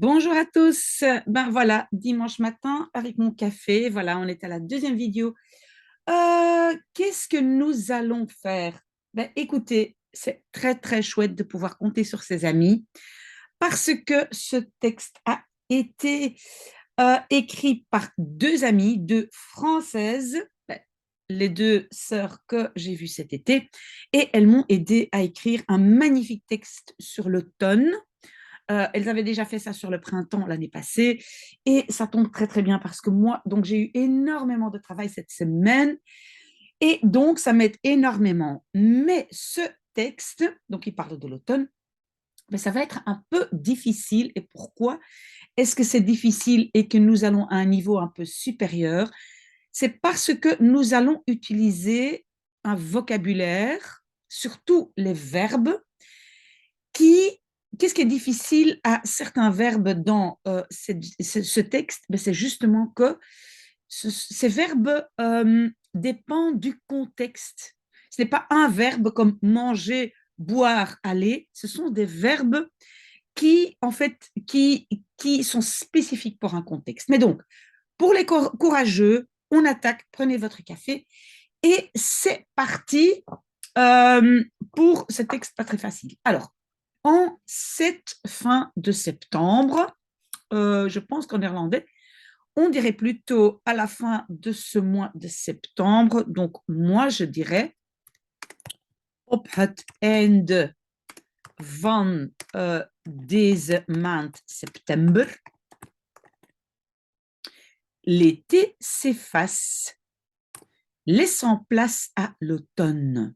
Bonjour à tous. Ben voilà, dimanche matin avec mon café. Voilà, on est à la deuxième vidéo. Qu'est-ce que nous allons faire? Ben écoutez, c'est très très chouette de pouvoir compter sur ses amis parce que ce texte a été écrit par deux amies, deux françaises, ben, les deux sœurs que j'ai vues cet été, et elles m'ont aidé à écrire un magnifique texte sur l'automne. Elles avaient déjà fait ça sur le printemps l'année passée et ça tombe très très bien parce que moi, donc j'ai eu énormément de travail cette semaine et donc ça m'aide énormément. Mais ce texte, donc il parle de l'automne, mais ça va être un peu difficile. Et pourquoi est-ce que c'est difficile et que nous allons à un niveau un peu supérieur? C'est parce que nous allons utiliser un vocabulaire, surtout les verbes, qui, qu'est-ce qui est difficile à certains verbes dans ce texte? Ben, c'est justement que ces verbes dépendent du contexte. Ce n'est pas un verbe comme manger, boire, aller. Ce sont des verbes qui, en fait, qui sont spécifiques pour un contexte. Mais donc, pour les courageux, on attaque, prenez votre café et c'est parti euh, pour ce texte pas très facile. Alors, en cette fin de septembre, je pense qu'en néerlandais, on dirait plutôt à la fin de ce mois de septembre. Donc, moi, je dirais op het einde van deze maand september, l'été s'efface, laissant place à l'automne.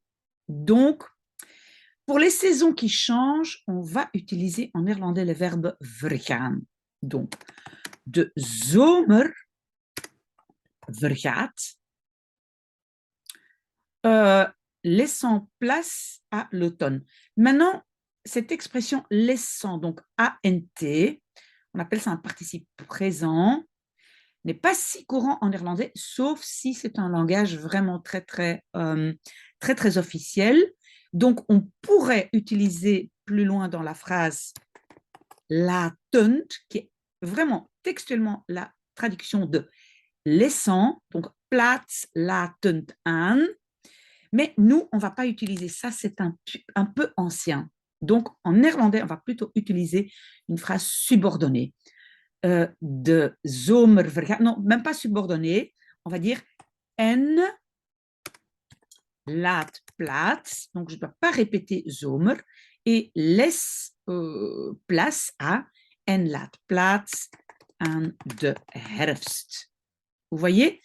Donc, pour les saisons qui changent, on va utiliser en néerlandais le verbe vergaan. Donc, de zomer vergaat, laissant place à l'automne. Maintenant, cette expression laissant, donc ANT, on appelle ça un participe présent, n'est pas si courant en néerlandais, sauf si c'est un langage vraiment très, très officiel. Donc, on pourrait utiliser plus loin dans la phrase latent, qui est vraiment textuellement la traduction de laissant, donc plaats latent aan. Mais nous, on ne va pas utiliser ça, c'est un peu ancien. Donc, en néerlandais, on va plutôt utiliser une phrase subordonnée. De zomer vergaan, non, même pas subordonnée, on va dire en laat plaats, donc je ne dois pas répéter zomer, et laisse place à en laat plaats aan de herfst. Vous voyez?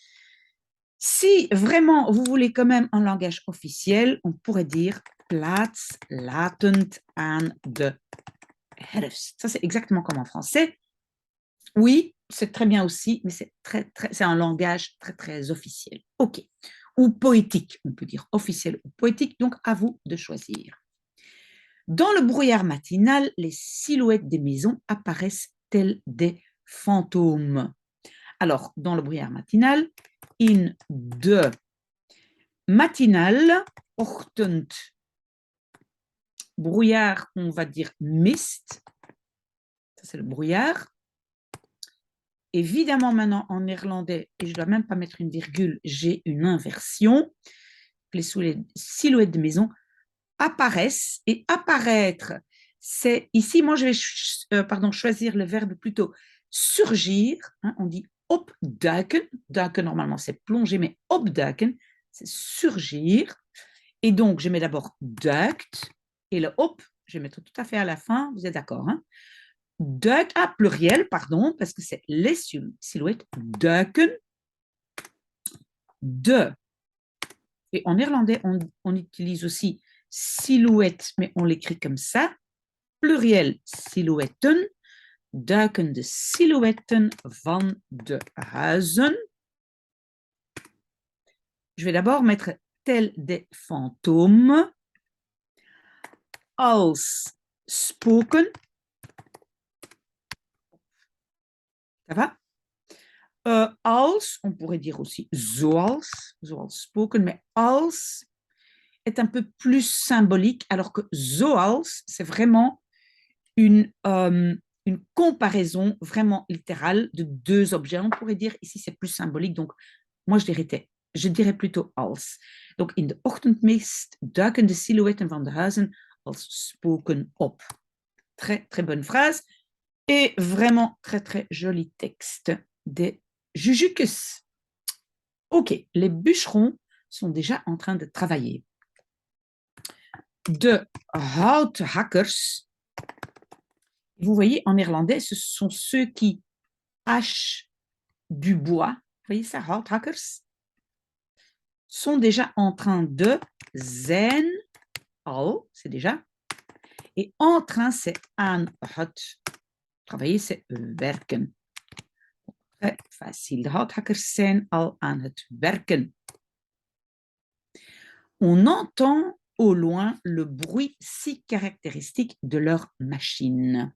Si vraiment vous voulez quand même un langage officiel, on pourrait dire plaats latend aan de herfst. Ça, c'est exactement comme en français. Oui, c'est très bien aussi, mais c'est un langage très, très officiel. OK. Ou poétique, on peut dire officiel ou poétique, donc à vous de choisir. Dans le brouillard matinal, les silhouettes des maisons apparaissent telles des fantômes. Alors, dans le brouillard matinal, in de matinal, ochtend, brouillard, on va dire mist, ça c'est le brouillard. Évidemment, maintenant en néerlandais, et je ne dois même pas mettre une virgule, j'ai une inversion. Les silhouettes de maison apparaissent et apparaître. C'est ici, moi je vais choisir le verbe plutôt surgir. Hein, on dit opduiken. Duiken, normalement, c'est plonger, mais opduiken, c'est surgir. Et donc, je mets d'abord duikt et le op, je vais mettre tout à fait à la fin. Vous êtes d'accord, hein? Pluriel, pardon, parce que c'est les silhouettes duiken de. Et en néerlandais, on utilise aussi silhouette, mais on l'écrit comme ça. Pluriel silhouetten, duiken de silhouetten van de huizen. Je vais d'abord mettre tel des fantômes, als spoken. Ça va? Als, on pourrait dire aussi zoals, zoals spoken, mais als est un peu plus symbolique, alors que zoals, c'est vraiment une une comparaison vraiment littérale de deux objets. On pourrait dire, ici c'est plus symbolique, donc moi je dirais plutôt als. Donc in de ochtendmist duiken de silhouetten van de huizen als spoken op. Très, très bonne phrase et vraiment très, très joli texte des Jujukus. Ok, les bûcherons sont déjà en train de travailler. De houthakkers, vous voyez, en néerlandais, ce sont ceux qui hachent du bois. Vous voyez ça, houthakkers, sont déjà en train de zijn, al, c'est déjà, et en train, c'est aan het. Travailler, c'est werken. Très facile. De houthakkers zijn al aan het werken. On entend au loin le bruit si caractéristique de leur machine.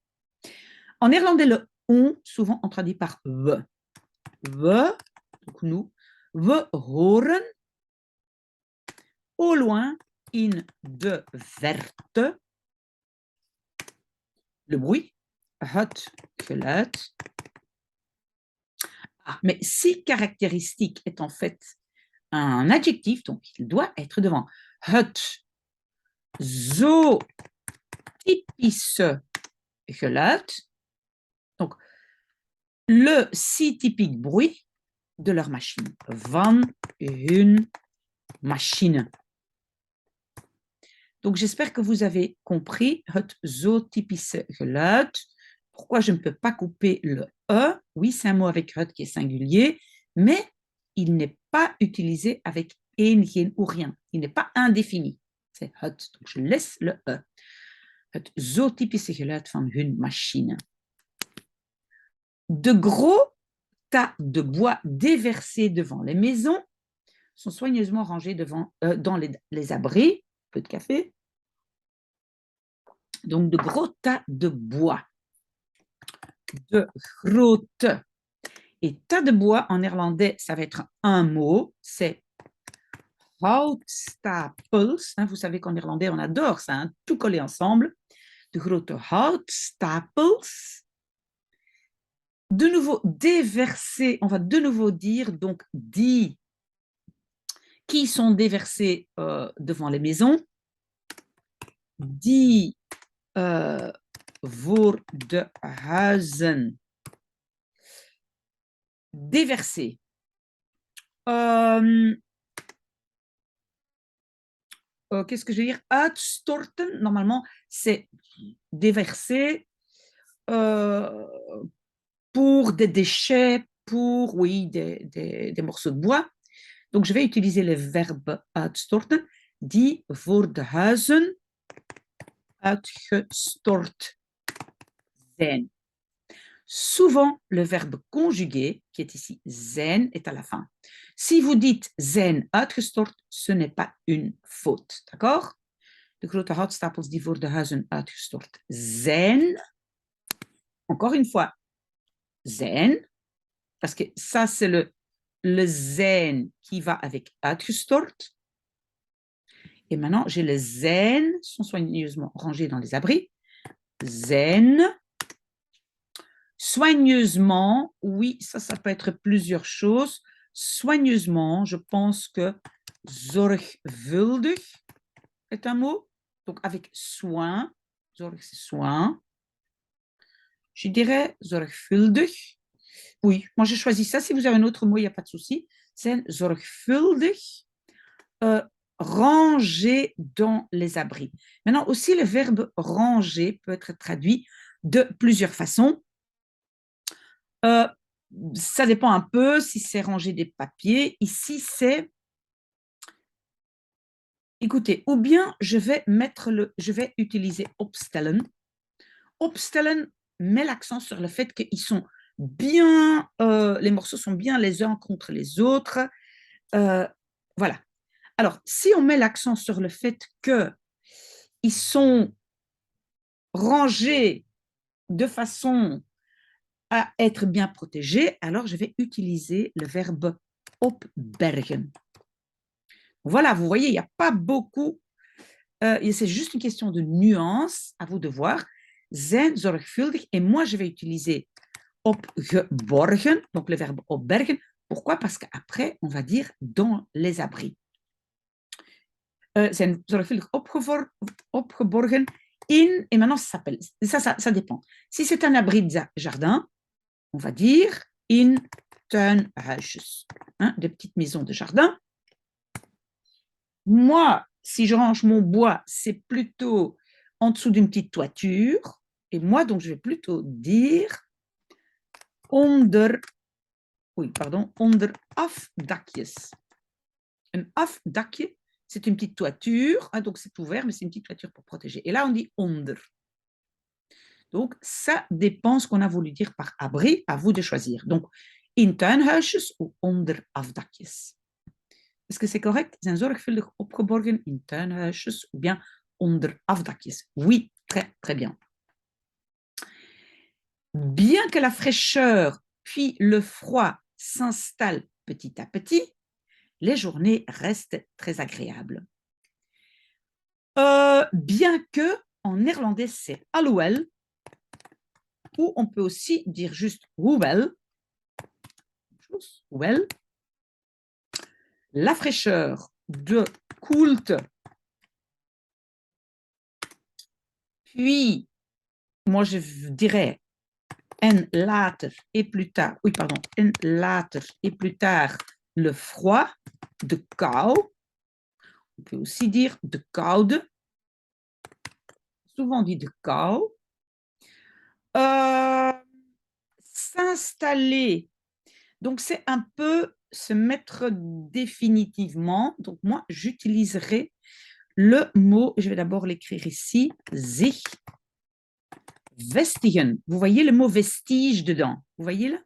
En néerlandais, le on, souvent on traduit par we. We, donc nous, we horen au loin, in de verte, le bruit, het geluid. Ah, mais si caractéristique est en fait un adjectif, donc il doit être devant. Het zo typische geluid, donc le si typique bruit de leur machine, van hun machine. Donc j'espère que vous avez compris het zo typische geluid. Pourquoi je ne peux pas couper le E? Oui, c'est un mot avec het qui est singulier, mais il n'est pas utilisé avec een, geen ou rien. Il n'est pas indéfini. C'est het. Donc je laisse le E. Het zo typische geluid van hun machine. De gros tas de bois déversés devant les maisons sont soigneusement rangés dans les abris. Un peu de café. Donc de gros tas de bois. De grote. Et tas de bois en néerlandais, ça va être un mot, c'est houtstapels. Vous savez qu'en néerlandais, on adore ça, hein, tout coller ensemble. De grote houtstapels. De nouveau, déverser, on va de nouveau dire, donc, die, qui sont déversés devant les maisons. Die voor de huizen. Déverser. Qu'est-ce que je veux dire? Uitstorten, normalement, c'est déverser pour des déchets, pour, oui, des morceaux de bois. Donc, je vais utiliser le verbe uitstorten, die voor de huizen uitgestort zijn. Souvent, le verbe conjugué, qui est ici zijn, est à la fin. Si vous dites zijn uitgestort, ce n'est pas une faute. D'accord? De grote houtstapels die voor de huizen uitgestort zijn. Encore une fois, zijn, parce que ça, c'est le zijn qui va avec uitgestort. Et maintenant, j'ai les zijn, sont soigneusement rangés dans les abris. Zijn. Soigneusement, oui, ça peut être plusieurs choses. Soigneusement, je pense que zorgvuldig est un mot. Donc, avec soin, zorg, c'est soin. Je dirais zorgvuldig. Oui, moi, j'ai choisi ça. Si vous avez un autre mot, il n'y a pas de souci. C'est zorgvuldig. Ranger dans les abris. Maintenant, aussi, le verbe ranger peut être traduit de plusieurs façons. Ça dépend un peu si c'est ranger des papiers. Ici, c'est... Écoutez, ou bien je vais utiliser opstellen. Opstellen met l'accent sur le fait qu'ils sont bien... les morceaux sont bien les uns contre les autres. Voilà. Alors, si on met l'accent sur le fait qu'ils sont rangés de façon à être bien protégés, alors je vais utiliser le verbe opbergen. Voilà, vous voyez, il n'y a pas beaucoup, c'est juste une question de nuance, à vous de voir. zijn zorgvuldig. Et moi, je vais utiliser opgeborgen, donc le verbe opbergen. Pourquoi? Parce qu'après, on va dire dans les abris. Zijn zorgvuldig opgeborgen in, et maintenant ça s'appelle, ça dépend. Si c'est un abri de jardin, on va dire in tuinhuisjes, hein, des petites maisons de jardin. Moi, si je range mon bois, c'est plutôt en dessous d'une petite toiture. Et moi, donc, je vais plutôt dire onder afdakjes. Un afdakje, c'est une petite toiture, hein, donc c'est ouvert, mais c'est une petite toiture pour protéger. Et là, on dit onder. Donc, ça dépend ce qu'on a voulu dire par abri, à vous de choisir. Donc, in tuinhuisjes ou onder afdakjes. Est-ce que c'est correct? Zijn zorgvuldig opgeborgen in tuinhuisjes ou bien onder afdakjes? Oui, très, très bien. Bien que la fraîcheur puis le froid s'installent petit à petit, les journées restent très agréables. Bien que, en néerlandais, c'est alhoewel, ou on peut aussi dire juste hoewel. Hoewel. La fraîcheur de koelte, puis, moi je dirais en later et plus tard, en later et plus tard, le froid, de kou. On peut aussi dire de koude. Souvent on dit de kou. S'installer. Donc, c'est un peu se mettre définitivement. Donc, moi, j'utiliserai le mot, je vais d'abord l'écrire ici, sich vestigen. Vous voyez le mot vestige dedans? Vous voyez là?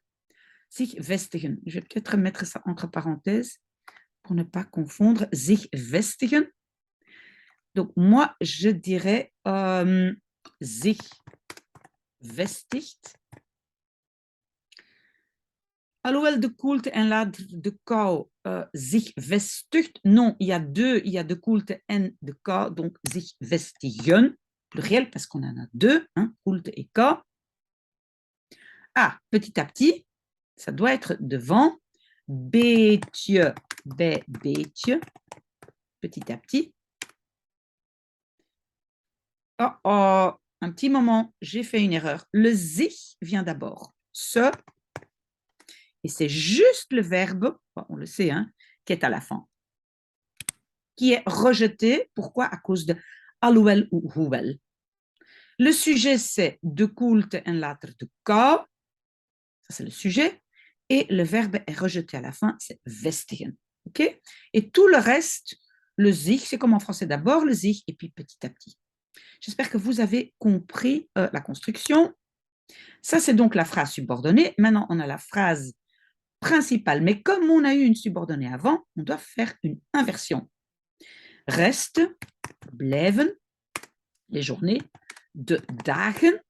Sich vestigen. Je vais peut-être mettre ça entre parenthèses pour ne pas confondre. Sich vestigen. Donc, moi, je dirais sich vestigt. Alhoewel de koelte en later de kou zich vestigt. Non, il y a de koelte en de kou, donc zich vestigen, pluriel, parce qu'on en a deux, hein, koelte et kou. Ah, petit à petit, ça doit être devant. Beetje bij beetje, petit à petit. Oh, oh, un petit moment, j'ai fait une erreur. Le zich vient d'abord. Ce. Et c'est juste le verbe, on le sait, hein, qui est à la fin, qui est rejeté. Pourquoi? À cause de alhoewel ou hoewel. Le sujet, c'est de koelte en later de kou. Ça, c'est le sujet. Et le verbe est rejeté à la fin, c'est vestigen. Okay? Et tout le reste, le zich, c'est comme en français d'abord, le zich, et puis petit à petit. J'espère que vous avez compris la construction. Ça, c'est donc la phrase subordonnée. Maintenant, on a la phrase principale. Mais comme on a eu une subordonnée avant, on doit faire une inversion. Reste, blijven, les journées, de dagen,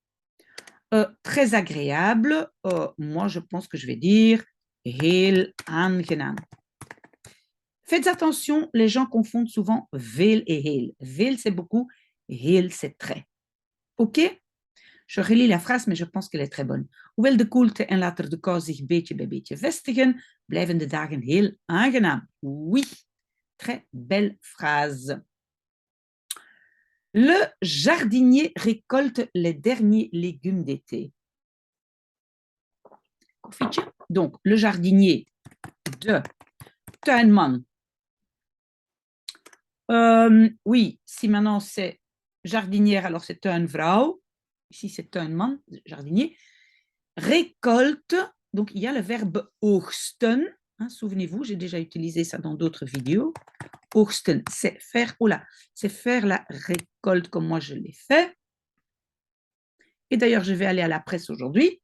très agréable. Moi, je pense que je vais dire heel aangenaam. Faites attention, les gens confondent souvent veel et heel. Veel, c'est beaucoup, heel, c'est très. OK? Je relis la phrase, mais je pense qu'elle est très bonne. Hoewel de koelte en later de kou zich beetje bij beetje vestigen, blijven de dagen heel aangenaam. Oui, très belle phrase. Le jardinier récolte les derniers légumes d'été. Donc, le jardinier de tuinman. Oui, si maintenant c'est jardinière, alors c'est tuinvrouw. Ici, c'est tuinman, jardinier. Récolte, donc il y a le verbe oogsten. Hein, souvenez-vous, j'ai déjà utilisé ça dans d'autres vidéos. Oogsten, c'est faire, c'est faire la récolte comme moi je l'ai fait. Et d'ailleurs, je vais aller à la presse aujourd'hui.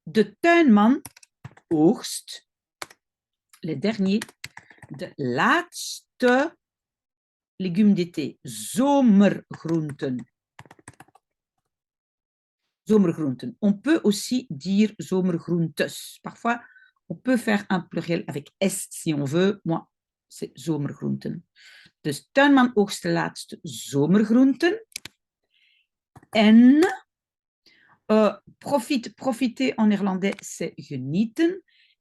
De tuinman oogst, les derniers, de laatste légumes d'été, zomergroenten. Zomergroenten. On peut aussi dire zomergroentes. Parfois, on peut faire un pluriel avec S si on veut. Moi, c'est zomergroenten. Dus tuinman oogst de laatste zomergroenten. En Profiter en néerlandais, c'est genieten.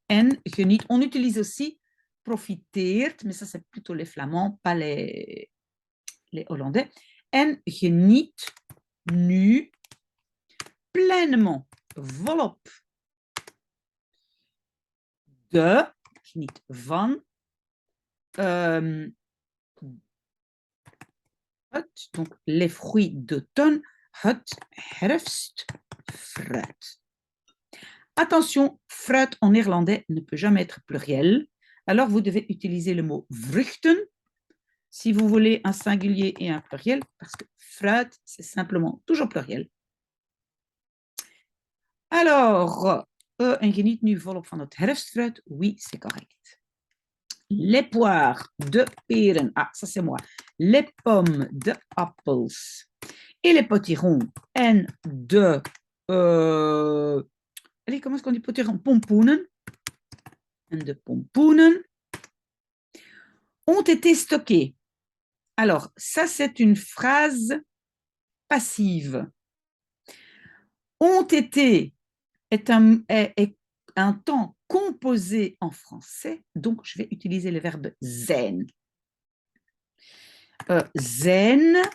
En geniet, on utilise aussi profiteert, mais ça, c'est plutôt les Flamands, pas les Hollandais. En geniet nu pleinement, volop, de, geniet van, donc les fruits d'automne, het herfstfruit. Attention, fruit en néerlandais ne peut jamais être pluriel. Alors, vous devez utiliser le mot vruchten si vous voulez un singulier et un pluriel, parce que fruit, c'est simplement toujours pluriel. Alors, en geniet nu volop van het herfstfruit. Oui, c'est correct. Les poires, de peren. Ah, ça c'est moi. Les pommes, de appels. Et les potirons, en de... allez, comment est-ce qu'on dit potirons? Pompoenen. En de pompoenen ont été stockés. Alors, ça, c'est une phrase passive. Ont été est un temps composé en français, donc je vais utiliser le verbe zijn. Zijn,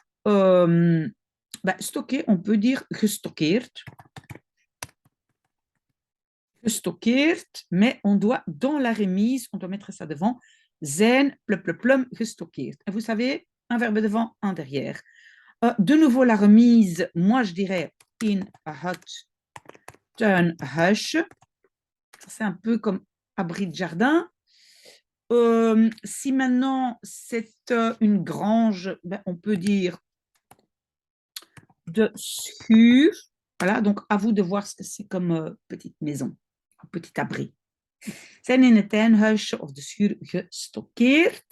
stocker, on peut dire gestockeerd. Gestockeerd, mais on doit, dans la remise, on doit mettre ça devant. Zijn, plum, gestockeerd. Et vous savez, un verbe devant, un derrière. De nouveau, la remise, moi je dirais in het tuinhuisje. C'est un peu comme abri de jardin. Si maintenant c'est une grange, on peut dire de schuur. Voilà, donc à vous de voir ce que c'est comme petite maison, un petit abri. Zijn in het tuinhuisje of de schuur gestockeerd.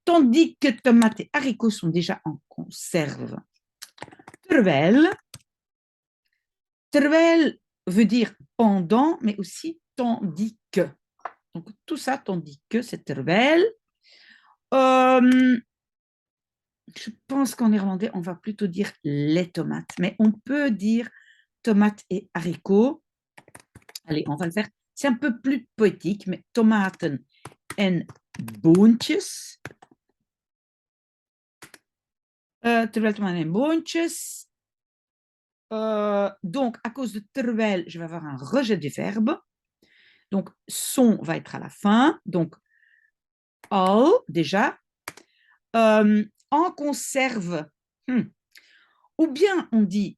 Tandis que tomates et haricots sont déjà en conserve. Terwijl veut dire pendant, mais aussi tandis que. Donc tout ça, tandis que, c'est terwijl. Je pense qu'en néerlandais, on va plutôt dire les tomates, mais on peut dire tomates et haricots. Allez, on va le faire. C'est un peu plus poétique, mais tomaten en boontjes. Terwijl tomaten en boontjes. Donc, à cause de terwijl, je vais avoir un rejet du verbe. Donc, son va être à la fin. Donc, al, déjà. En conserve. Ou bien on dit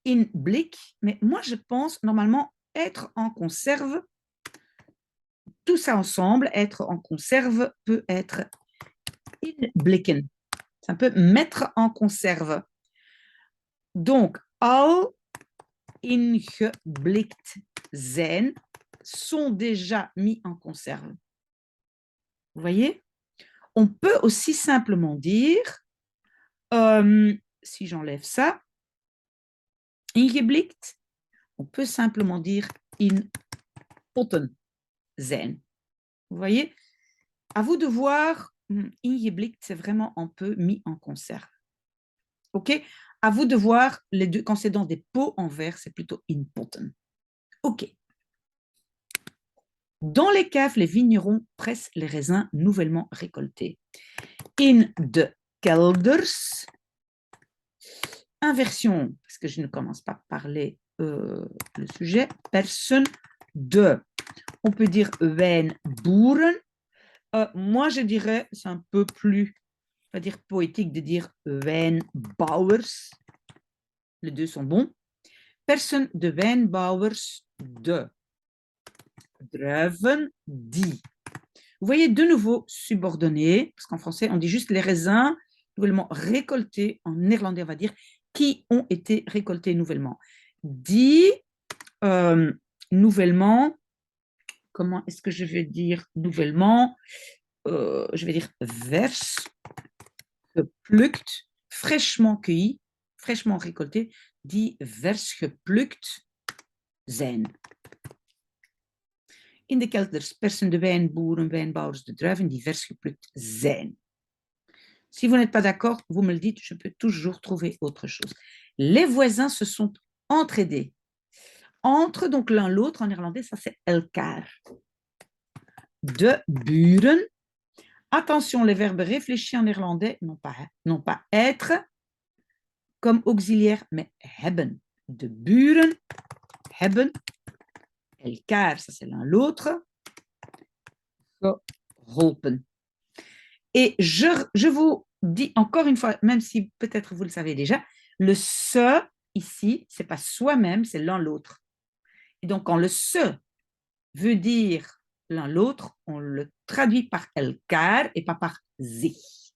in blik, mais moi je pense normalement être en conserve. Tout ça ensemble, être en conserve peut être in blikken. Ça peut mettre en conserve. Donc, al ingeblikt zijn sont déjà mis en conserve. Vous voyez? On peut aussi simplement dire, si j'enlève ça, ingeblikt, on peut simplement dire in potten zijn. Vous voyez? À vous de voir, ingeblikt, c'est vraiment un peu mis en conserve. OK? À vous de voir les deux. Quand c'est dans des pots en verre, c'est plutôt in potten. OK. Dans les caves, les vignerons pressent les raisins nouvellement récoltés. In de kelders. Inversion, parce que je ne commence pas à parler le sujet. Persen de. On peut dire wijnboeren. Moi, je dirais, c'est un peu plus, on va dire, poétique de dire wijnbouwers. Les deux sont bons. Persen de wijnbouwers de druiven die. Vous voyez, de nouveau subordonné, parce qu'en français, on dit juste les raisins nouvellement récoltés. En néerlandais, on va dire qui ont été récoltés nouvellement. Die, nouvellement, comment est-ce que je vais dire nouvellement? Je vais dire vers, geplukt, fraîchement cueilli, fraîchement récolté, die vers geplukt zijn. In de kelders persen de wijnboeren, wijnbouwers de druiven die vers geplukt zijn. Si vous n'êtes pas d'accord, vous me le dites, je peux toujours trouver autre chose. Les voisins se sont entraider. Entre, donc l'un l'autre, en néerlandais, ça c'est elkaar. De buren. Attention, les verbes réfléchis en néerlandais, non pas être comme auxiliaire, mais hebben. De buren, hebben, elkaar, ça c'est l'un l'autre, geholpen. Et je vous dis encore une fois, même si peut-être vous le savez déjà, le se ici, c'est pas soi-même, c'est l'un l'autre. Et donc, quand le se veut dire l'un l'autre, on le traduit par elkaar et pas par zich.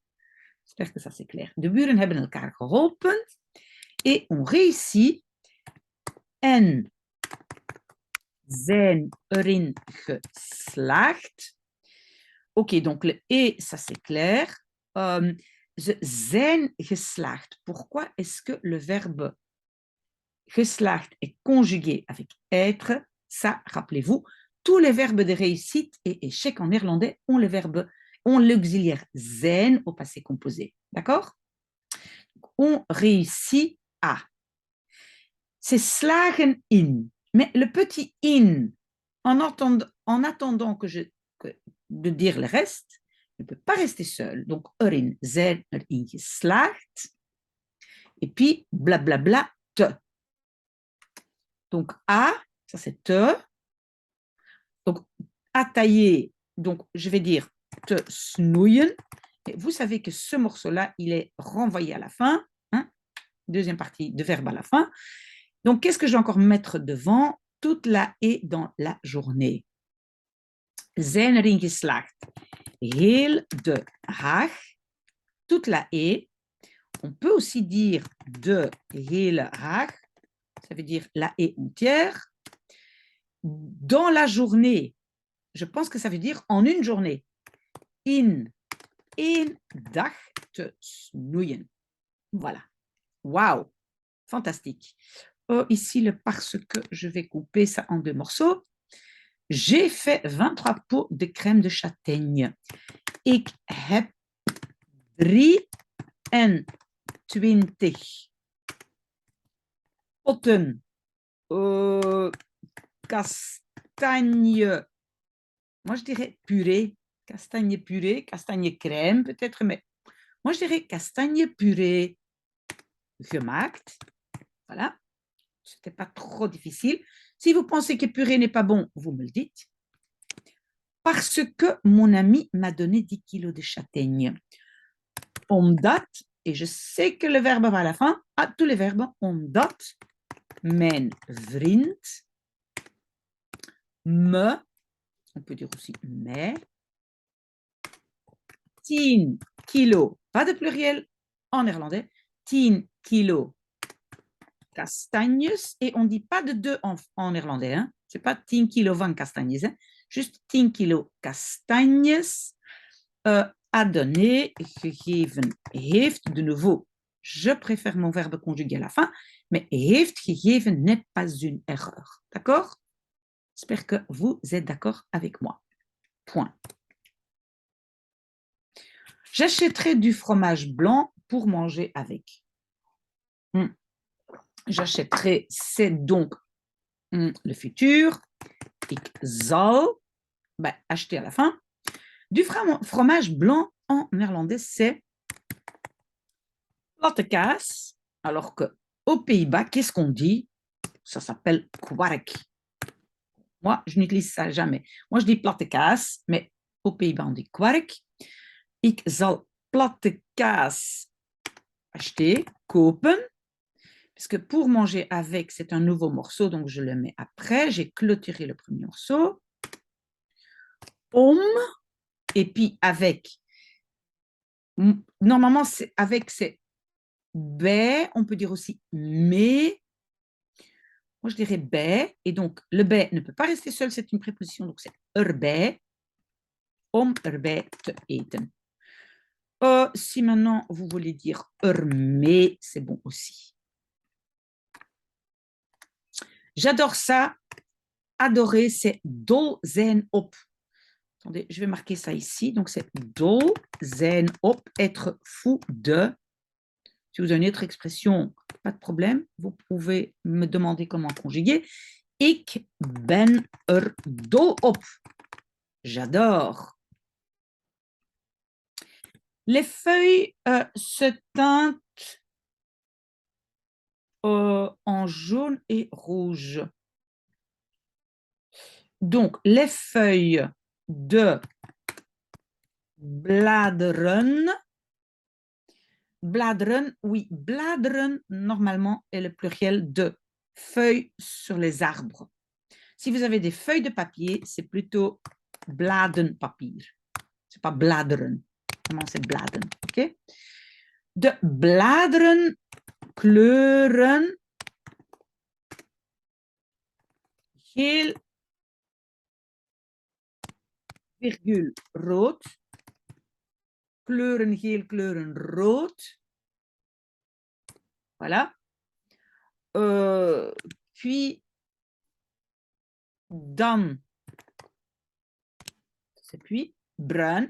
J'espère que ça c'est clair. De buren hebben elkaar geholpen et on réussit en zijn erin geslaagd. Ok, donc le et, ça c'est clair. Ze zijn geslaagd. Pourquoi est-ce que le verbe geslaagd est conjugué avec être? Ça, rappelez-vous, tous les verbes de réussite et échec en néerlandais ont l'auxiliaire zijn au passé composé. D'accord? On réussit à. C'est slagen in. Mais le petit in, en attendant de dire le reste, ne peut pas rester seul. Donc, erin, zijn erin geslaagd. Et puis, blablabla, te. Donc, a, ça c'est te. Donc, à tailler, donc je vais dire te snoeien. Et vous savez que ce morceau-là, il est renvoyé à la fin. Hein? Deuxième partie de verbe à la fin. Donc, qu'est-ce que je vais encore mettre devant? Toute la et dans la journée. Zijn erin geslaagd. Heel de dag. Toute la et. On peut aussi dire de hele dag. Ça veut dire la et entière. Dans la journée, je pense que ça veut dire en une journée. In één dag te snoeien. Voilà. Waouh. Fantastique. Oh, ici, le parce que je vais couper ça en 2 morceaux. J'ai fait 23 pots de crème de châtaigne. Ik heb 23 potten castagne. Moi, je dirais purée. Castagne purée, castagne crème peut-être, mais moi, je dirais castagne purée gemaakt. Voilà. C'était pas trop difficile. Si vous pensez que purée n'est pas bon, vous me le dites. Parce que mon ami m'a donné 10 kilos de châtaignes. Omdat, et je sais que le verbe va à la fin, à tous les verbes, omdat mijn vriend me, on peut dire aussi mais, 10 kilos, pas de pluriel en néerlandais, 10 kilos castagnes, et on ne dit pas de 2 en néerlandais, hein? Ce n'est pas 10 kilos van castagnes, hein? Juste 10 kilos castagnes a donné, gegeven heeft, de nouveau, je préfère mon verbe conjugué à la fin, mais heeft gegeven n'est pas une erreur, d'accord? J'espère que vous êtes d'accord avec moi. Point. J'achèterai du fromage blanc pour manger avec. J'achèterai, c'est donc le futur. Ik zal, acheter à la fin. Du fromage blanc en néerlandais, c'est platte kaas. Alors qu'aux Pays-Bas, qu'est-ce qu'on dit? Ça s'appelle kwark. Moi, je n'utilise ça jamais. Moi, je dis platte kaas, mais aux Pays-Bas, on dit kwark. Ik zal platte kaas acheter, kopen. Parce que pour manger avec, c'est un nouveau morceau, donc je le mets après. J'ai clôturé le premier morceau. Om, et puis avec. Normalement, avec, c'est bij. On peut dire aussi mais. Moi, je dirais bij. Et donc, le bij ne peut pas rester seul, c'est une préposition. Donc, c'est erbij. Om erbij te eten. Si maintenant, vous voulez dire ermee, c'est bon aussi. J'adore ça. Adorer, c'est dol zijn op. Attendez, je vais marquer ça ici. Donc, c'est dol zijn op, être fou de. Si vous avez une autre expression, pas de problème. Vous pouvez me demander comment conjuguer. Ik ben dol op. J'adore. Les feuilles se teintent en jaune et rouge. Donc, les feuilles de bladeren. Bladeren, oui, bladeren, normalement, est le pluriel de feuilles sur les arbres. Si vous avez des feuilles de papier, c'est plutôt bladenpapier. C'est pas bladeren. Comment c'est bladen, ok? De bladeren kleuren geel, virgule, rood. Kleuren geel, kleuren rood. Voilà. Puis, dan, c'est puis, bruin.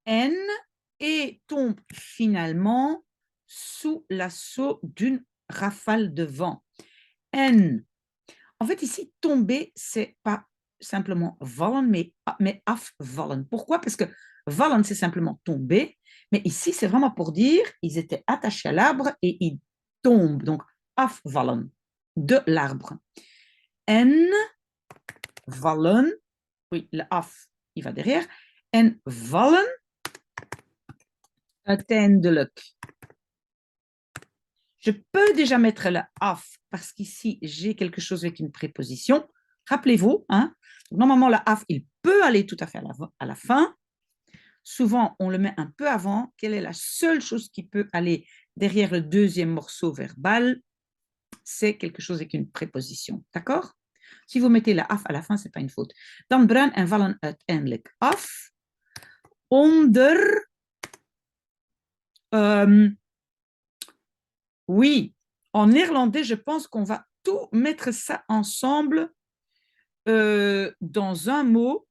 N et tombe finalement sous l'assaut d'une rafale de vent. N. En fait, ici, tomber, c'est pas simplement vallen, mais afvallen. Pourquoi? Parce que vallen, c'est simplement tomber, mais ici, c'est vraiment pour dire ils étaient attachés à l'arbre et ils tombent. Donc, afvallen, de l'arbre. En vallen, oui, le af, il va derrière. En vallen, uiteindelijk. Je peux déjà mettre le af parce qu'ici, j'ai quelque chose avec une préposition. Rappelez-vous, hein, normalement, le af, il peut aller tout à fait à la fin. Souvent, on le met un peu avant. Quelle est la seule chose qui peut aller derrière le deuxième morceau verbal? C'est quelque chose avec une préposition. D'accord? Si vous mettez le af à la fin, ce n'est pas une faute. Dan bruin en vallen uiteindelijk af. Onder... oui, en néerlandais, je pense qu'on va tout mettre ça ensemble dans un mot.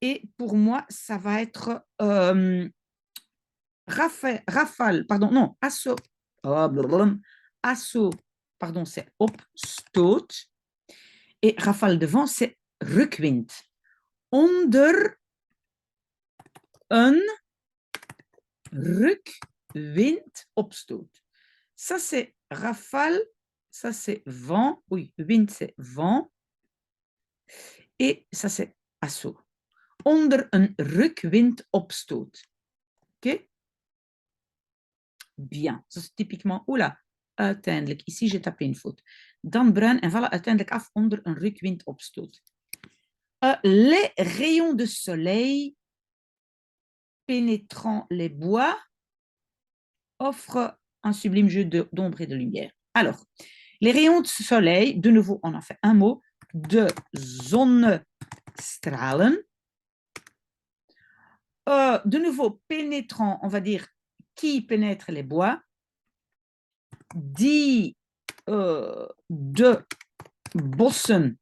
Et pour moi, ça va être rafale, pardon, non, assaut. Assaut, pardon, c'est opstoot. Et rafale de vent, c'est rukwind. Onder een rukwind opstoot. Ça, c'est rafale. Ça, c'est vent. Oui, wind, c'est vent. Et ça, c'est assaut. Onder een rukwind opstoot. OK? Bien. Ça, c'est typiquement... Oula, uiteindelijk. Ici, j'ai tapé une faute. Dan bruin en vallen uiteindelijk af onder een rukwind opstoot. Les rayons de soleil pénétrant les bois offrent un sublime jeu d'ombre et de lumière. Alors, les rayons de soleil, de nouveau, on en fait un mot, de zonnestralen. De nouveau, pénétrant, on va dire qui pénètre les bois, die de bossen,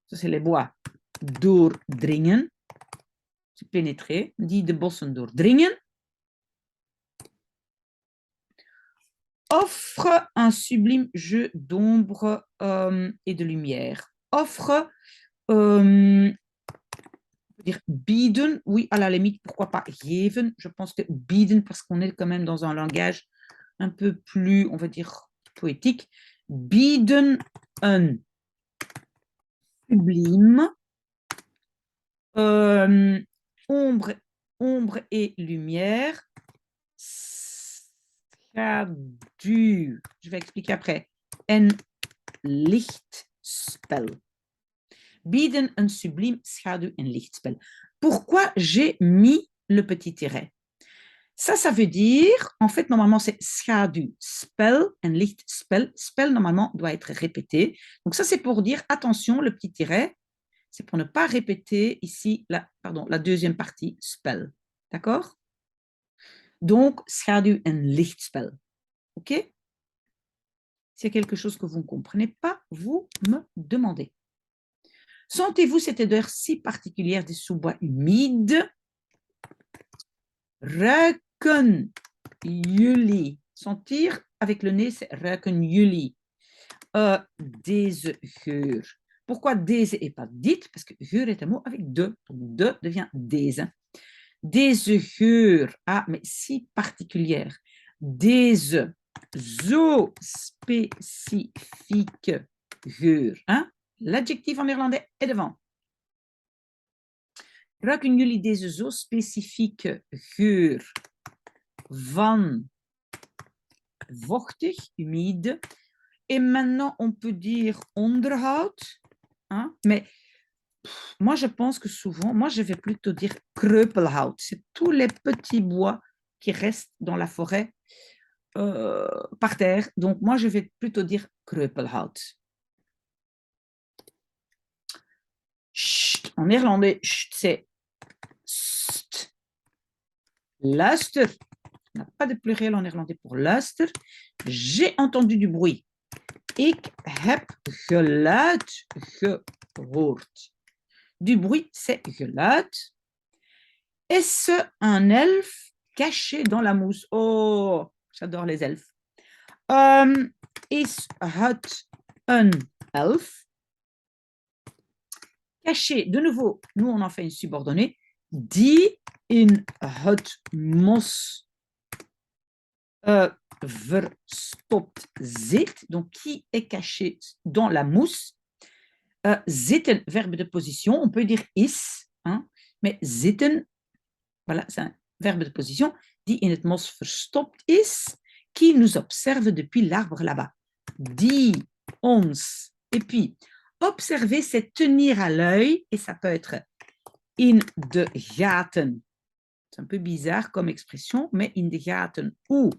ça c'est les bois, doordringen, c'est pénétrer, die de bossen doordringen, offre un sublime jeu d'ombre et de lumière. Offre, dire bieden, oui, à la limite, pourquoi pas geven. Je pense que bieden, parce qu'on est quand même dans un langage un peu plus, on va dire, poétique. Bieden een sublime ombre et lumière. Schaduw, je vais expliquer après. En lichtspel. Bieden een sublime schaduw en lichtspel. Pourquoi j'ai mis le petit tiret? Ça veut dire, en fait, normalement, c'est schaduw, spel en lichtspel. Spel, normalement, doit être répété. Donc, ça, c'est pour dire, attention, le petit tiret, c'est pour ne pas répéter ici la deuxième partie, spel. D'accord? Donc, schaduw en lichtspel. OK? S'il y a quelque chose que vous ne comprenez pas, vous me demandez. Sentez-vous cette odeur si particulière des sous-bois humides? Ruiken jullie. Sentir avec le nez, c'est ruiken jullie. Deze geur. Pourquoi deze et pas dit? Parce que geur est un mot avec de. Donc de devient deze. Deze geur. Ah, mais si particulière. Deze zo spécifique geur. Hein? L'adjectif en néerlandais est devant. Ruiken jullie deze zo specifieke geur van vochtig, humide? Et maintenant, on peut dire onderhoud. Hein? Mais moi, je pense que souvent, moi, je vais plutôt dire kreupelhout. C'est tous les petits bois qui restent dans la forêt par terre. Donc, moi, je vais plutôt dire kreupelhout. Chut, en néerlandais, c'est st. Luister. On n'a pas de pluriel en néerlandais pour luister. J'ai entendu du bruit. Ik heb geluid gehoord. Du bruit, c'est geluid. Est-ce un elfe caché dans la mousse? Oh, j'adore les elfes. Is het een elf? Caché, de nouveau, nous on en fait une subordonnée. Die in het mos verstopt zit. Donc, qui est caché dans la mousse? Zitten, verbe de position. On peut dire is, hein, mais zitten, voilà, c'est un verbe de position. Die in het mos verstopt is, qui nous observe depuis l'arbre là-bas. Die ons. Et puis, observer, c'est tenir à l'œil, et ça peut être in de gaten. C'est un peu bizarre comme expression, mais in de gaten ou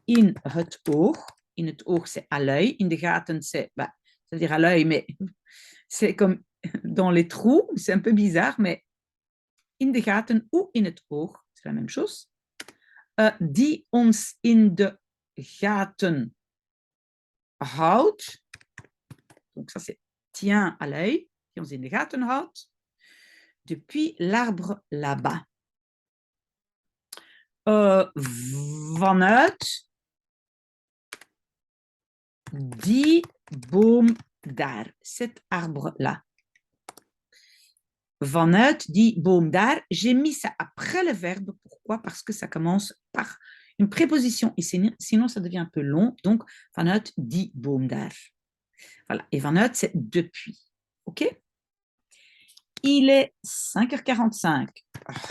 in het oog. In het oog, c'est à l'œil. In de gaten, c'est-à-dire à l'œil, mais c'est comme dans les trous. C'est un peu bizarre, mais in de gaten ou in het oog, c'est la même chose. Die ons in de gaten houdt. Donc ça, c'est tient à l'œil. Die ons in de gaten houdt. Depuis l'arbre là-bas. Vanuit die boom daar, cet arbre-là. Vanuit die boom daar, j'ai mis ça après le verbe. Pourquoi? Parce que ça commence par une préposition et sinon ça devient un peu long. Donc, vanuit die boom daar. Voilà. Et vanuit, c'est depuis. OK? Il est 5h45.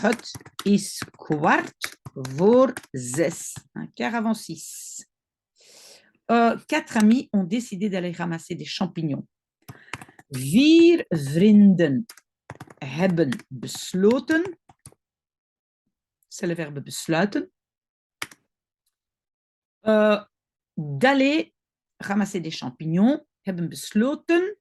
Het is 5:15. Un quart avant 6. 4 amis ont décidé d'aller ramasser des champignons. 4 vrienden hebben besloten. C'est le verbe besluiten. D'aller ramasser des champignons. Hebben besloten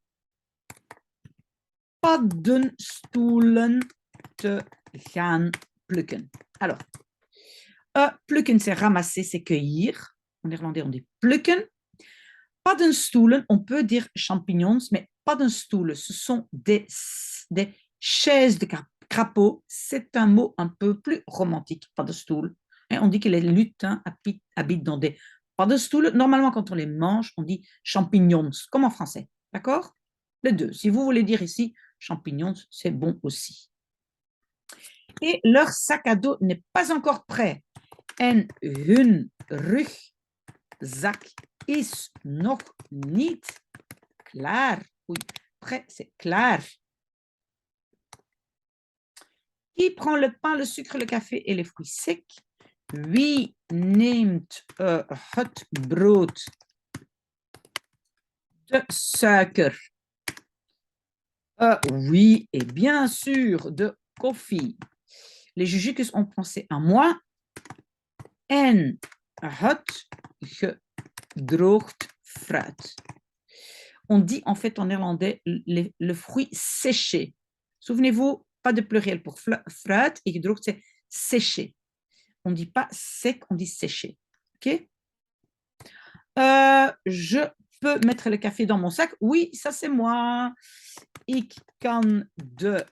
paddenstoelen te gaan plukken. Alors, plukken, c'est ramasser, c'est cueillir. En néerlandais, on dit plukken. Paddenstoelen, on peut dire champignons, mais paddenstoelen, ce sont des chaises de crapaud. C'est un mot un peu plus romantique, paddenstoel. On dit que les lutins habitent dans des paddenstoelen. Normalement, quand on les mange, on dit champignons, comme en français. D'accord? Les deux. Si vous voulez dire ici champignons, c'est bon aussi. Et leur sac à dos n'est pas encore prêt. En hun rugzak is nog niet klaar. Oui, prêt, c'est klaar. Qui prend le pain, le sucre, le café et les fruits secs? Wie neemt het brood, de suiker? Oui, et bien sûr, de koffie. Les jujukes ont pensé à moi. En het gedroogd fruit. On dit en fait en néerlandais le fruit séché. Souvenez-vous, pas de pluriel pour fruit, et gedroogd c'est séché. On ne dit pas sec, on dit séché. OK? Je peux mettre le café dans mon sac? Oui, ça c'est moi. Ik kan de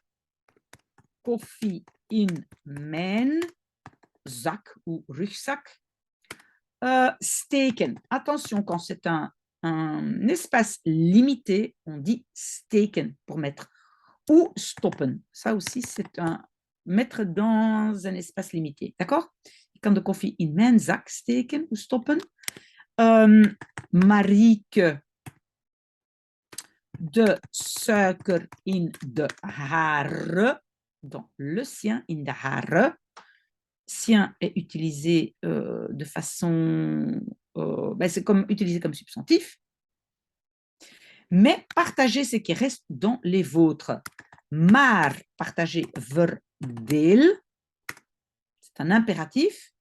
koffie in mijn zak ou rugzak Steken. Attention, quand c'est un espace limité, on dit steken pour mettre. Ou stoppen. Ça aussi, c'est un mettre dans un espace limité. D'accord? Je kan de koffie in mijn zak steken ou stoppen. Marieke, de suiker in de hare. Dans le sien, in de hare. Sien est utilisé de façon... c'est comme utilisé comme substantif. Mais partager ce qui reste dans les vôtres. Maar partager verdeel. C'est un impératif.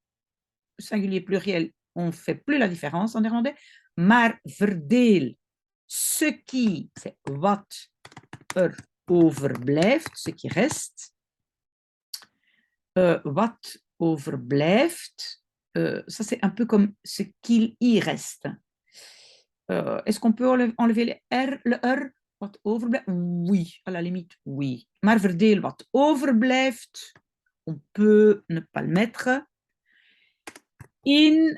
Singulier pluriel, on ne fait plus la différence en néerlandais. Maar verdeel. Ce qui, c'est wat overblijft, ce qui reste. Wat overblijft, ça c'est un peu comme ce qu'il y reste. Est-ce qu'on peut enlever le R? Wat overblijft? Oui, à la limite, oui. Maar verdeel wat overblijft, on peut ne pas le mettre. In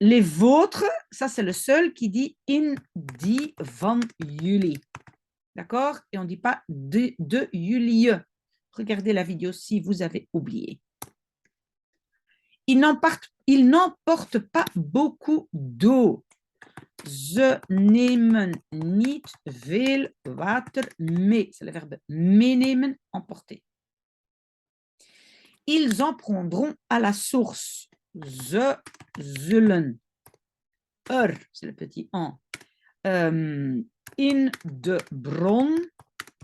les vôtres, ça c'est le seul qui dit in die van jullie. D'accord? Et on ne dit pas de jullie. Regardez la vidéo si vous avez oublié. Ils n'emportent pas beaucoup d'eau. Ze nemen niet veel water mee. C'est le verbe meenemen, emporter. Ils en prendront à la source. Ze zullen c'est le petit en. In de bron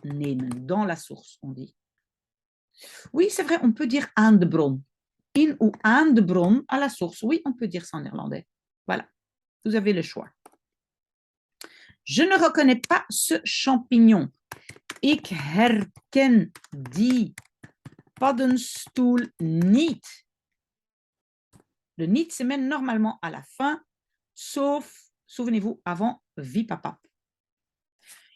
nemen, dans la source, on dit. Oui, c'est vrai, on peut dire aan de bron. In ou aan de bron, à la source. Oui, on peut dire ça en néerlandais. Voilà, vous avez le choix. Je ne reconnais pas ce champignon. Ik herken die paddenstoel niet. Le niet se met normalement à la fin, sauf, souvenez-vous, avant vipapa.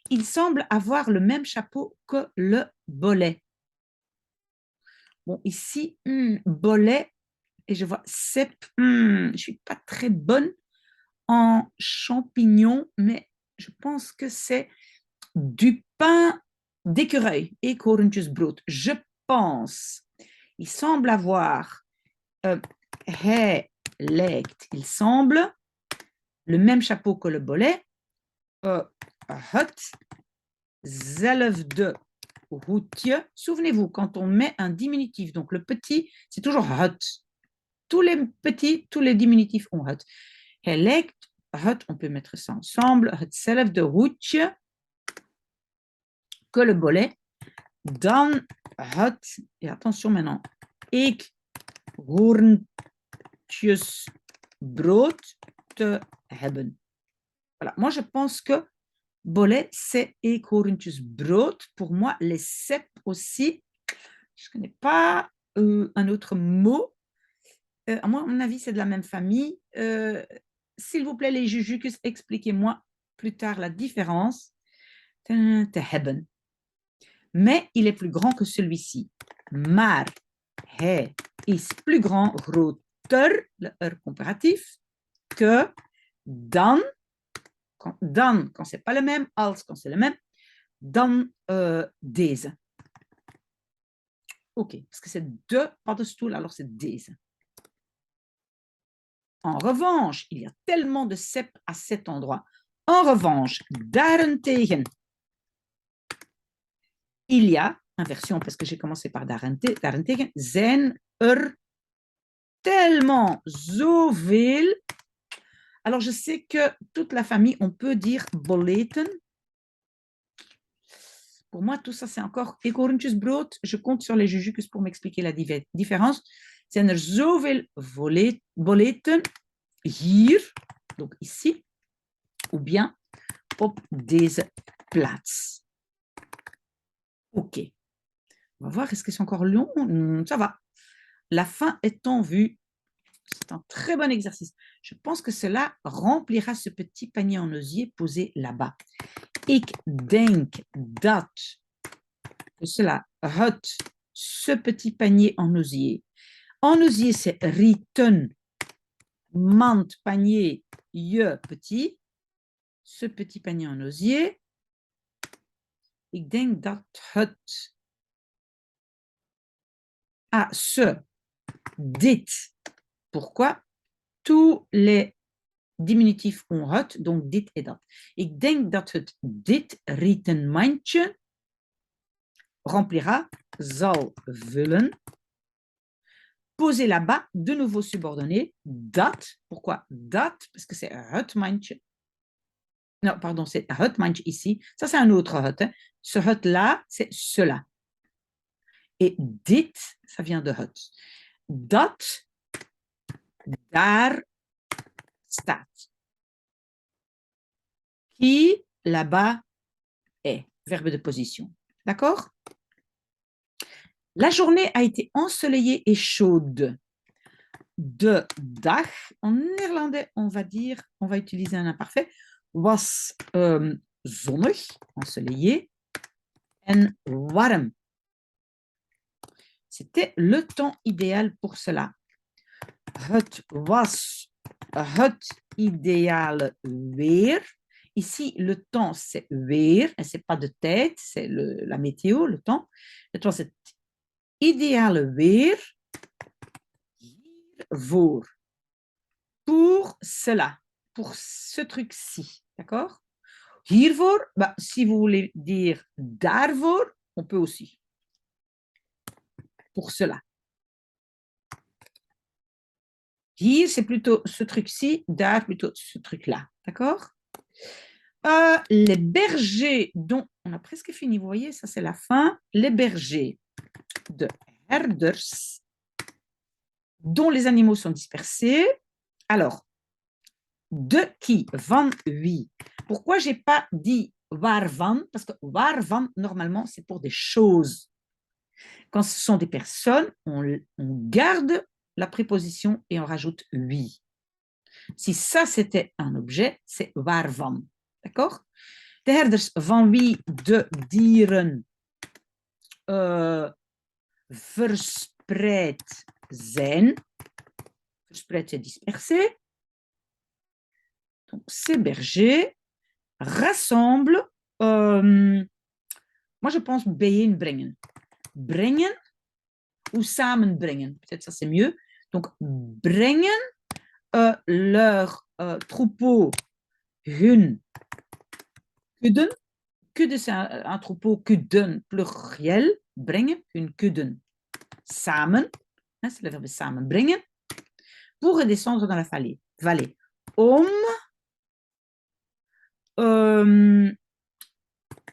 Il semble avoir le même chapeau que le bolet. Bon, ici, bolet, et je vois cep, je ne suis pas très bonne en champignons, mais je pense que c'est du pain d'écureuil, eekhoorntjesbrood. Je pense. Il semble avoir, hij lijkt, il semble, le même chapeau que le bolet, hetzelfde hoedje. Souvenez-vous, quand on met un diminutif, donc le petit, c'est toujours het. Tous les petits, tous les diminutifs ont het. Hij lijkt, het, on peut mettre ça ensemble, hetzelfde hoedje que le bolet. Dan het, et attention maintenant, eekhoorntjesbrood te hebben. Voilà, moi je pense que bolet, c'est eekhoorntjesbrood. Pour moi, les cèpes aussi, je ne connais pas un autre mot. À mon avis, c'est de la même famille. S'il vous plaît, les jujukus, expliquez-moi plus tard la différence. Te hebben. Mais il est plus grand que celui-ci. Maar hij is plus grand, groter, le comparatif, que dan, quand c'est pas le même, als quand c'est le même, dan deze. Ok, parce que c'est deux paddenstoel, alors c'est deze. En revanche, il y a tellement de cèpes à cet endroit. En revanche, daarentegen, il y a, inversion parce que j'ai commencé par daarentegen, zijn tellement zoveel. Alors, je sais que toute la famille, on peut dire boleten. Pour moi, tout ça, c'est encore eekhoorntjesbrood. Je compte sur les jujukus pour m'expliquer la différence. Zijn zoveel boleten hier, donc ici, ou bien op deze plaats. Ok. On va voir, est-ce que c'est encore long? Ça va. La fin est en vue. C'est un très bon exercice. Je pense que cela remplira ce petit panier en osier posé là-bas. Ik denk dat cela ce petit panier en osier. En osier, c'est rieten. Mand, panier, je, petit. Ce petit panier en osier. Ik denk dat het... Ah, ce, dit. Pourquoi? Tous les diminutifs ont het, donc dit et dat. Ik denk dat het dit rieten mandje remplira, zal vullen. Poser là-bas, de nouveau subordonné, dat. Pourquoi dat? Parce que c'est het mandje. Non, pardon, c'est het mandje ici. Ça, c'est un autre het. Hein. Ce het-là, c'est cela. Et dit, ça vient de het. Dat, daar staat. Qui, là-bas, est. Verbe de position. D'accord? La journée a été ensoleillée et chaude. De dag, en néerlandais, on va utiliser un imparfait, was zonnig, ensoleillé, en warm. C'était le temps idéal pour cela. Het was het ideale weer. Ici, le temps, c'est weer, et c'est pas de tête, c'est la météo, le temps. Het was het ideale weer hiervoor. Pour cela, pour ce truc-ci, d'accord? Hiervoor, bah, si vous voulez dire daarvoor, on peut aussi. Pour cela. Hier, c'est plutôt ce truc-ci, daar plutôt ce truc-là, d'accord? Les bergers dont on a presque fini, vous voyez, ça c'est la fin. Les bergers de herders dont les animaux sont dispersés. Alors, de qui? Van wie? Pourquoi je n'ai pas dit waarvan? Parce que waarvan, normalement, c'est pour des choses. Quand ce sont des personnes, on garde la préposition et on rajoute wie. Si ça, c'était un objet, c'est waarvan. D'accord? De herders van wie de dieren verspreid zijn. Verspreid, c'est dispersé. Donc, ces bergers rassemblent, moi je pense bijeenbrengen. Brengen ou samenbrengen. Peut-être ça c'est mieux. Donc, brengen leur troupeau, hun kudden. Kudde, c'est un troupeau, kudden, pluriel. Brengen, hun kudden. Samen, hein, c'est le verbe samenbrengen. Pour redescendre dans la vallée. Om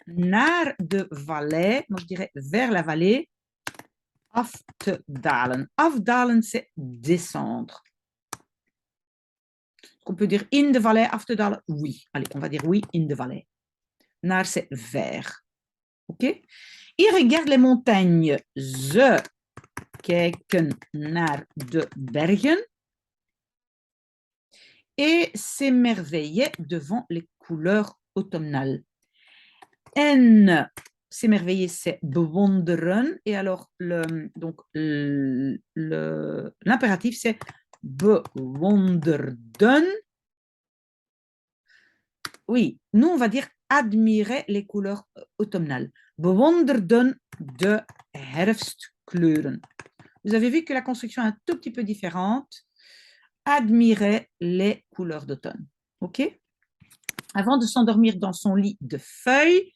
naar de vallei, moi je dirais vers la vallée, af te dalen. Afdalen, c'est descendre. On peut dire in de vallei, af te dalen, oui. Allez, on va dire oui, in de vallei. Naar, c'est vers. OK? Ils regardent les montagnes. Ze kijken naar de bergen. Et s'émerveillaient devant les couleurs automnales. En s'émerveiller, c'est bewonderen. Et alors, l'impératif, c'est bewonderden. Oui, nous, on va dire admirer les couleurs automnales. Bewonderden de herfstkleuren. Vous avez vu que la construction est un tout petit peu différente. Admirer les couleurs d'automne. OK? Avant de s'endormir dans son lit de feuilles,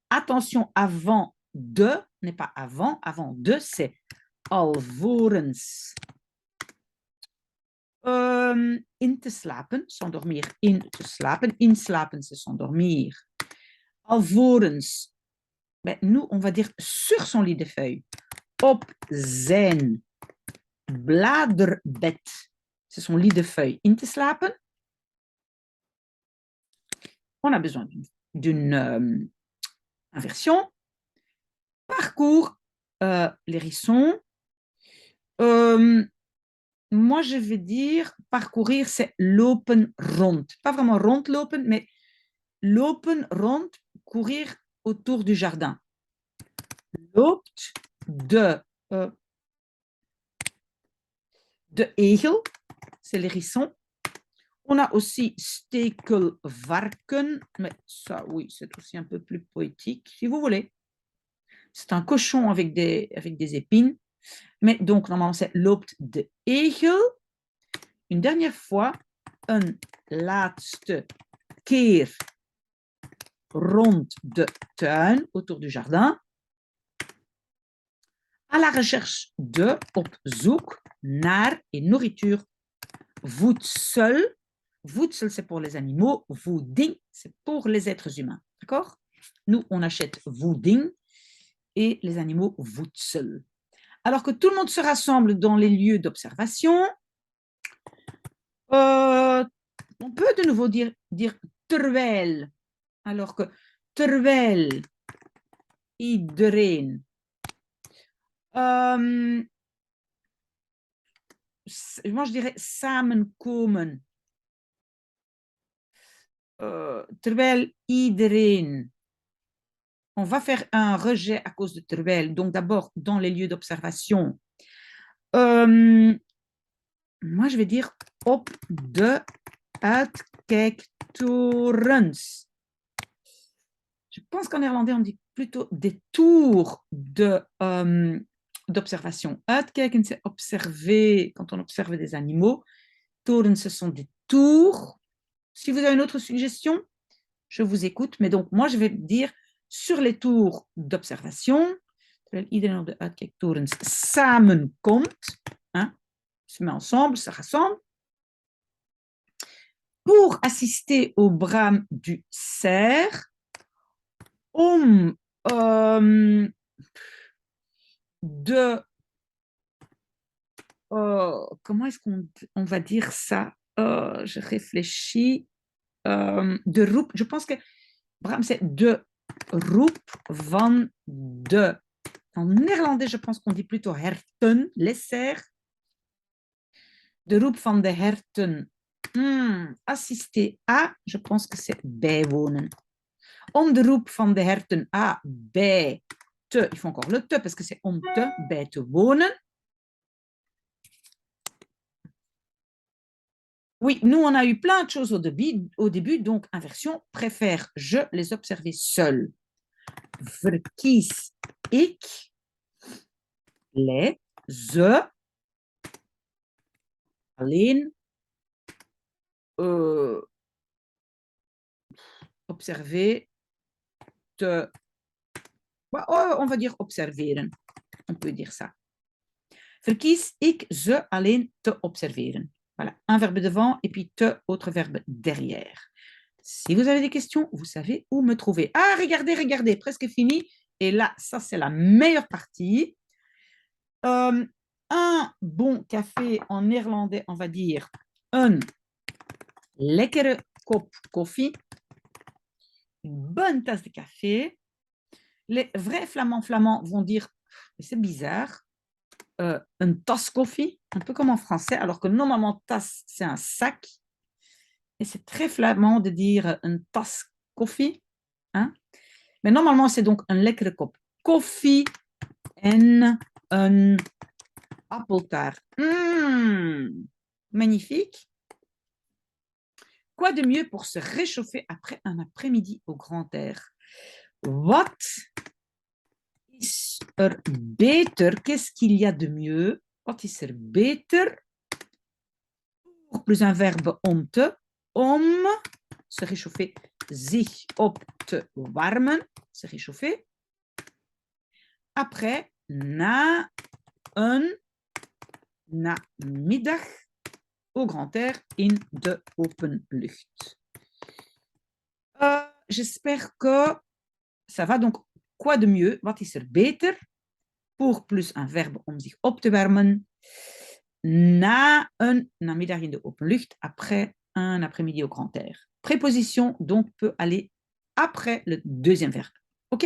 attention, avant de, n'est pas avant de, c'est alvorens. In te slapen, s'endormir, in te slapen. Inslapen, c'est s'endormir. Alvorens, ben, nous, on va dire sur son lit de feuilles. Op zijn bladerbed, c'est son lit de feuilles. In te slapen. On a besoin d'une inversion. Parcours, l'hérisson. Moi, je vais dire parcourir, c'est lopen rond. Pas vraiment rondlopen, mais lopen rond, courir autour du jardin. Loopt de egel, c'est l'hérisson. On a aussi stekelvarken, mais ça, oui, c'est aussi un peu plus poétique, si vous voulez. C'est un cochon avec des épines. Mais donc, normalement, c'est loopt de egel. Une dernière fois, een laatste keer rond de tuin, autour du jardin. À la recherche de, op zoek naar, et nourriture. Voedsel. Voedsel, c'est pour les animaux. Voeding, c'est pour les êtres humains. D'accord? Nous, on achète voeding et les animaux voedsel. Alors que tout le monde se rassemble dans les lieux d'observation, on peut de nouveau dire terwijl. Alors que terwijl iedereen moi je dirais samenkomen. Terwijl iedereen. On va faire un rejet à cause de terwijl. Donc d'abord dans les lieux d'observation. Moi je vais dire op de uitkijktorens. Je pense qu'en néerlandais, on dit plutôt des tours d'observation. Uitkijken, c'est observer, quand on observe des animaux. Torens, ce sont des tours. Si vous avez une autre suggestion, je vous écoute. Mais donc, moi, je vais dire sur les tours d'observation, terwijl iedereen op de uitkijktorens samenkomt, hein, se met ensemble, se rassemble, pour assister au brame du cerf, om de comment est-ce qu'on va dire ça? Je réfléchis. De roep, je pense que Bram, c'est de roep van de. En néerlandais, je pense qu'on dit plutôt herten, les cerfs. De roep van de herten. Assister à, je pense que c'est bijwonen. Om de roep van de herten à, bij te, il faut encore le te, parce que c'est om te, bij te wonen. Oui, nous, on a eu plein de choses au début, donc inversion, préfère je les observer seuls. Verkies ik les ze alleen observer te... on va dire observeren. On peut dire ça. Verkies ik ze alleen te observeren. Voilà, un verbe devant et puis te, autre verbe derrière. Si vous avez des questions, vous savez où me trouver. Ah, regardez, regardez, presque fini. Et là, ça, c'est la meilleure partie. Un bon café en néerlandais, on va dire een lekkere kop koffie. Une bonne tasse de café. Les vrais flamands vont dire, c'est bizarre, une tasse koffie, un peu comme en français, alors que normalement, tasse, c'est un sac. Et c'est très flamand de dire une tasse koffie. Hein? Mais normalement, c'est donc een lekkere kop koffie en een appeltaart. Magnifique. Quoi de mieux pour se réchauffer après un après-midi au grand air? Wat is er beter? Qu'est-ce qu'il y a de mieux? Wat is er beter? Plus un verbe om te. Om se réchauffer. Zich op te warmen. Se réchauffer. Après, na een namiddag au grand air in de open lucht. J'espère que ça va. Donc, quoi de mieux? Wat is er beter? Pour plus un verbe om zich op te warmen. Na een namiddag in de open lucht, après un après-midi au grand air. Préposition, donc, peut aller après le deuxième verbe. OK?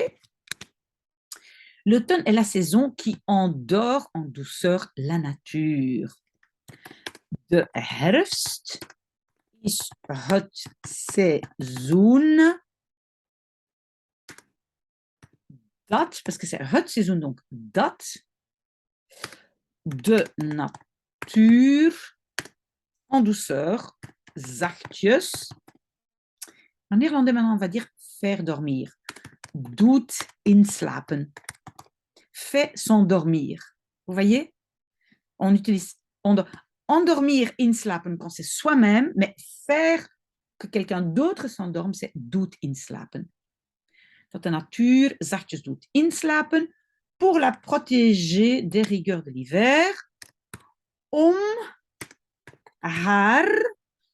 L'automne est la saison qui endort en douceur la nature. De herfst is het seizoen dat, parce que c'est het seizoen, donc dat, de natuur en douceur zachtjes. En néerlandais, maintenant, on va dire faire dormir. Doet inslapen. Fait s'endormir. Vous voyez? On utilise endormir, inslapen quand c'est soi-même, mais faire que quelqu'un d'autre s'endorme, c'est doet inslapen. Dat de natuur zachtjes doet inslapen pour la protéger des rigueurs de l'hiver. Om haar,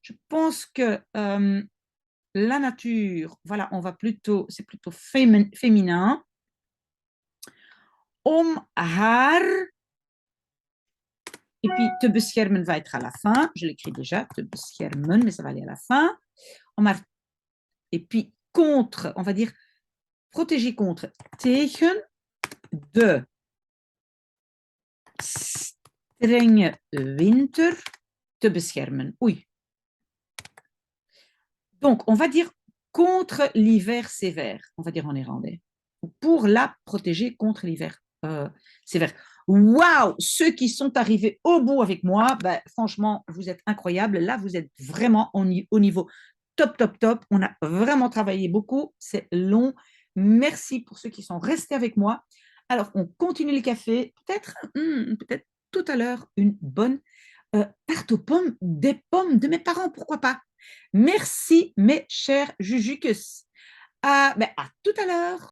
je pense que la nature, voilà, on va plutôt, c'est plutôt féminin. Om haar, et puis te beschermen va être à la fin, je l'écris déjà, te beschermen, mais ça va aller à la fin. Et puis contre, on va dire protéger contre, tegen de strenge winter te beschermen. Oei. Donc, on va dire contre l'hiver sévère, on va dire en néerlandais, pour la protéger contre l'hiver sévère. Waouh, ceux qui sont arrivés au bout avec moi, ben, franchement, vous êtes incroyables. Là, vous êtes vraiment au niveau top, top, top. On a vraiment travaillé beaucoup. C'est long. Merci pour ceux qui sont restés avec moi. Alors, on continue le café. Peut-être tout à l'heure, une bonne tarte aux pommes, des pommes de mes parents, pourquoi pas. Merci, mes chers Jujucus. À tout à l'heure.